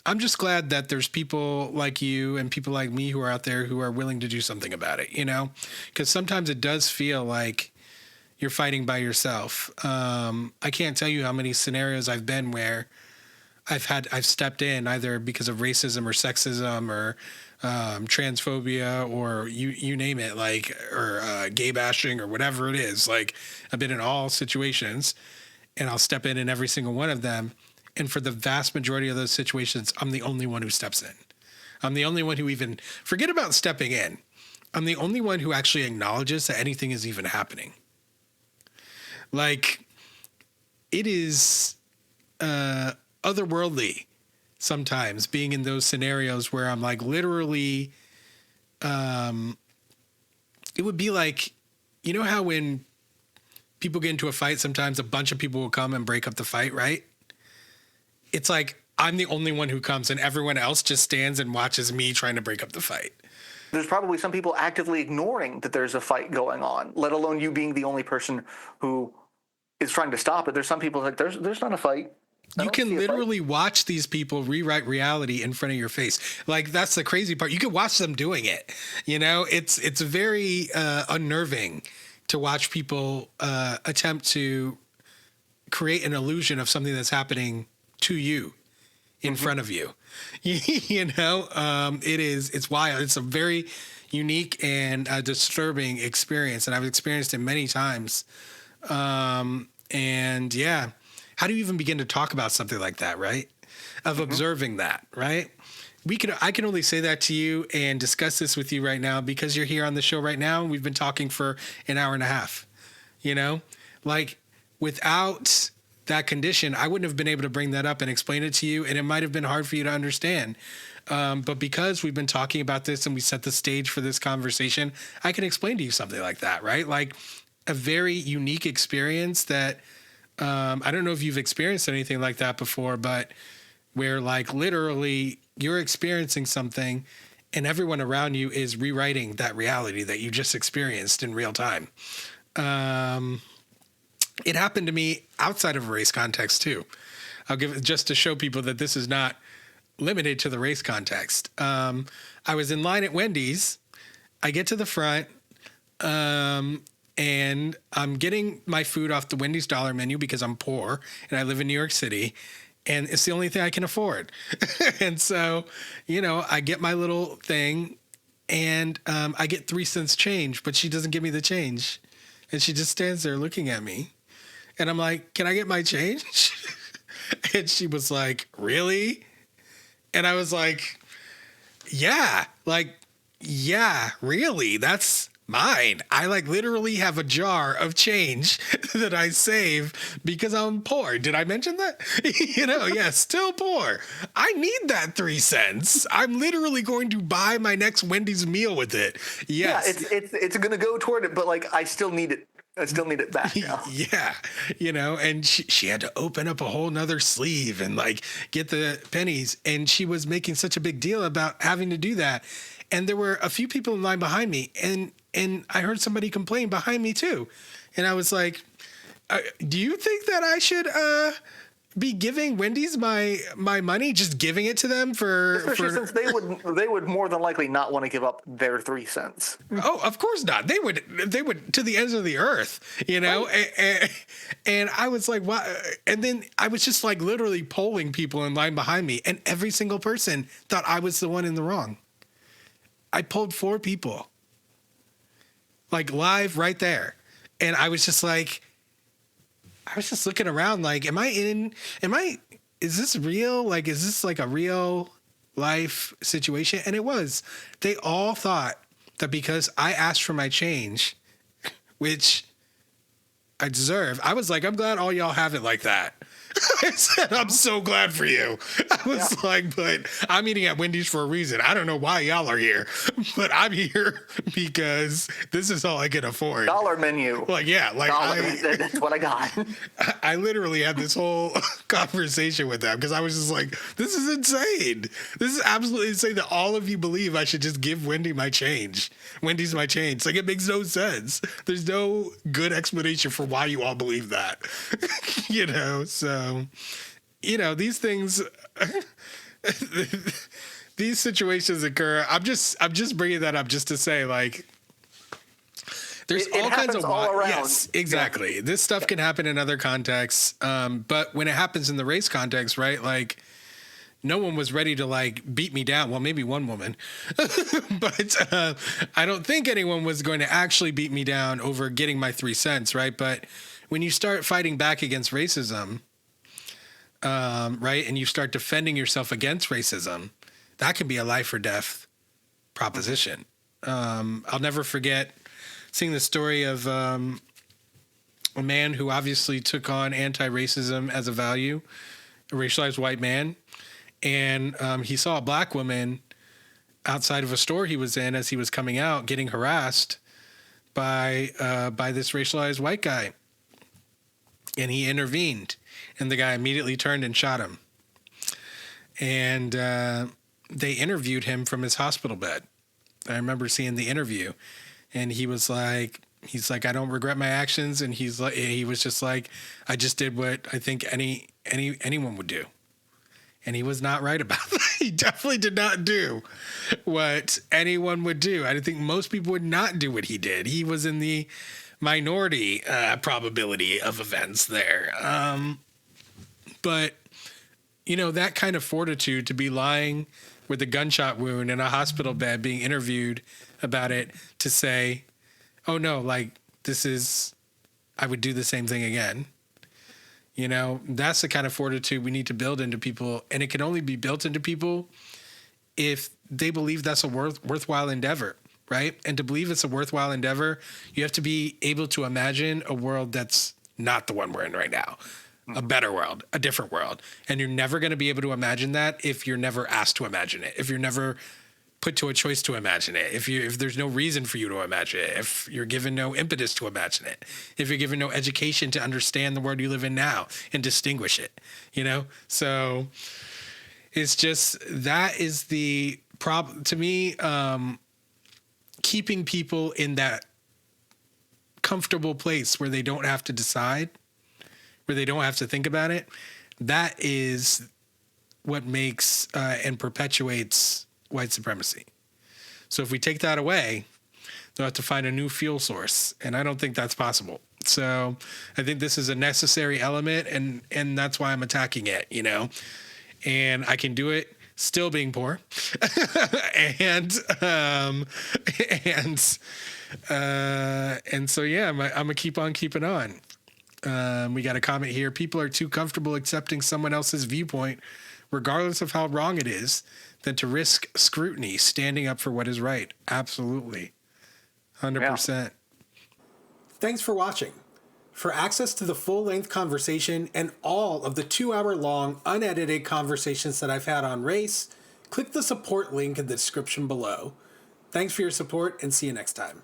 I'm just glad that there's people like you and people like me who are out there who are willing to do something about it, you know, because sometimes it does feel like you're fighting by yourself. I can't tell you how many scenarios I've been where I've stepped in either because of racism or sexism or transphobia or you name it, like, or gay bashing or whatever it is. Like, I've been in all situations, and I'll step in every single one of them. And for the vast majority of those situations, I'm the only one who steps in. I'm the only one who even, forget about stepping in. I'm the only one who actually acknowledges that anything is even happening. Like, it is otherworldly sometimes being in those scenarios where I'm like literally, it would be like, you know how when people get into a fight, sometimes a bunch of people will come and break up the fight, right? It's like I'm the only one who comes and everyone else just stands and watches me trying to break up the fight. There's probably some people actively ignoring that there's a fight going on, let alone you being the only person who is trying to stop it. There's some people like, there's not a fight. You can literally watch these people rewrite reality in front of your face. Like, that's the crazy part. You can watch them doing it. You know, it's very unnerving to watch people attempt to create an illusion of something that's happening to you in front of you. You know, it's wild. It's a very unique and disturbing experience, and I've experienced it many times. And yeah, how do you even begin to talk about something like that, right? Of observing that, right? I can only say that to you and discuss this with you right now because you're here on the show right now. And we've been talking for an hour and a half, you know, like without that condition, I wouldn't have been able to bring that up and explain it to you. And it might've been hard for you to understand. But because we've been talking about this and we set the stage for this conversation, I can explain to you something like that, right? Like a very unique experience that, I don't know if you've experienced anything like that before, but where like literally you're experiencing something and everyone around you is rewriting that reality that you just experienced in real time. It happened to me outside of a race context too. I'll give it just to show people that this is not limited to the race context. I was in line at Wendy's. I get to the front, and I'm getting my food off the Wendy's dollar menu because I'm poor and I live in New York City and it's the only thing I can afford. And so, you know, I get my little thing and I get 3 cents change, but she doesn't give me the change. And she just stands there looking at me. And I'm like, can I get my change? And she was like, really? And I was like, yeah, really? That's mine. I like literally have a jar of change that I save because I'm poor. Did I mention that? You know, yeah, still poor. I need that 3 cents. I'm literally going to buy my next Wendy's meal with it. Yes. Yeah, it's going to go toward it, but like I still need it. I still need it back now. Yeah. You know, and she had to open up a whole nother sleeve and like get the pennies. And she was making such a big deal about having to do that. And there were a few people in line behind me and I heard somebody complain behind me too. And I was like, do you think that I should be giving Wendy's my money, just giving it to them Especially since they would more than likely not want to give up their 3 cents. Oh, of course not. They would to the ends of the earth, you know? Right. And I was like, what? And then I was just like literally polling people in line behind me and every single person thought I was the one in the wrong. I polled 4 people. Like live right there. And I was just like, I was just looking around like, is this real? Like, is this like a real life situation? And it was. They all thought that because I asked for my change, which I deserve, I was like, I'm glad all y'all have it like that. I said, I'm so glad for you. I was like, but I'm eating at Wendy's for a reason. I don't know why y'all are here, but I'm here because this is all I can afford. Dollar menu. Like, yeah, like that's what I got. I literally had this whole conversation with them because I was just like, this is insane. This is absolutely insane that all of you believe I should just give Wendy's my change. Like, it makes no sense. There's no good explanation for why you all believe that. You know, so, you know, these things, these situations occur. I'm just bringing that up just to say, like, there's all kinds of all around. Yes, exactly. Yeah. This stuff can happen in other contexts, but when it happens in the race context, right? Like, no one was ready to like beat me down. Well, maybe one woman, but I don't think anyone was going to actually beat me down over getting my 3 cents, right? But when you start fighting back against racism, right, and you start defending yourself against racism, that can be a life or death proposition. I'll never forget seeing the story of a man who obviously took on anti-racism as a value, a racialized white man. And he saw a black woman outside of a store he was in as he was coming out getting harassed by this racialized white guy. And he intervened. And the guy immediately turned and shot him. And they interviewed him from his hospital bed. I remember seeing the interview. And he's like, I don't regret my actions. And he was just like, I just did what I think anyone would do. And he was not right about that. He definitely did not do what anyone would do. I think most people would not do what he did. He was in the minority probability of events there. But, you know, that kind of fortitude to be lying with a gunshot wound in a hospital bed being interviewed about it to say, oh, no, like, I would do the same thing again. You know, that's the kind of fortitude we need to build into people. And it can only be built into people if they believe that's a worthwhile endeavor, right? And to believe it's a worthwhile endeavor, you have to be able to imagine a world that's not the one we're in right now, a better world, a different world. And you're never going to be able to imagine that if you're never asked to imagine it, if you're never put to a choice to imagine it, if there's no reason for you to imagine it, if you're given no impetus to imagine it, if you're given no education to understand the world you live in now and distinguish it, you know? So it's just, that is the problem to me. Keeping people in that comfortable place where they don't have to decide, where they don't have to think about it, that is what makes and perpetuates white supremacy. So if we take that away, they'll have to find a new fuel source. And I don't think that's possible. So I think this is a necessary element, and that's why I'm attacking it, you know, and I can do it still being poor. and so, yeah, I'm gonna keep on keeping on. We got a comment here. People are too comfortable accepting someone else's viewpoint, regardless of how wrong it is, than to risk scrutiny, standing up for what is right. Absolutely. 100%. Yeah. Thanks for watching. For access to the full-length conversation and all of the 2-hour-long, unedited conversations that I've had on race, click the support link in the description below. Thanks for your support, and see you next time.